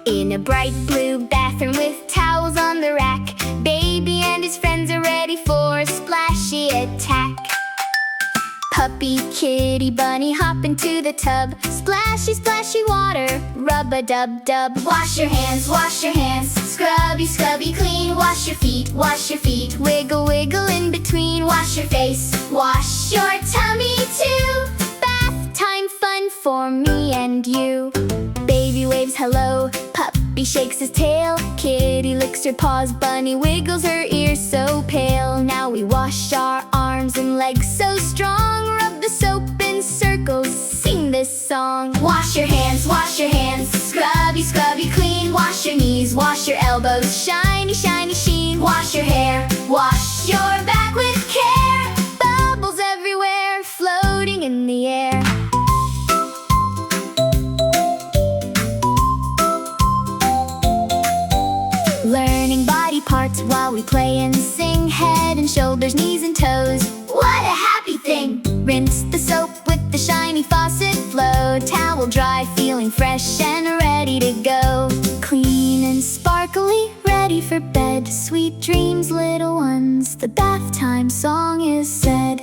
In a bright blue bathroom with towels on the rack, baby and his friends are ready for a splashy attack. Puppy, kitty, bunny hop into the tub. Splashy, splashy water, rub-a-dub-dub. Wash your hands, scrubby, scrubby clean. Wash your feet, wiggle, wiggle in between. Wash your face, wash your tummy too. Bath time fun for me and you. Baby waves hello, puppy shakes his tail. Kitty licks her paws, bunny wiggles her ears so pale. Now we wash our arms and legs so strong. Rub the soap in circles, sing this song. Wash your hands, scrubby, scrubby clean. Wash your knees, wash your elbows, shiny, shiny sheen. Wash your hair, wash your back with care. Bubbles everywhere, floating in the air. Learning body parts while we play and sing. Head and shoulders, knees and toes, what a happy thing! Rinse the soap with the shiny faucet flow. Towel dry, feeling fresh and ready to go. Clean and sparkly, ready for bed. Sweet dreams, little ones, the bath time song is said.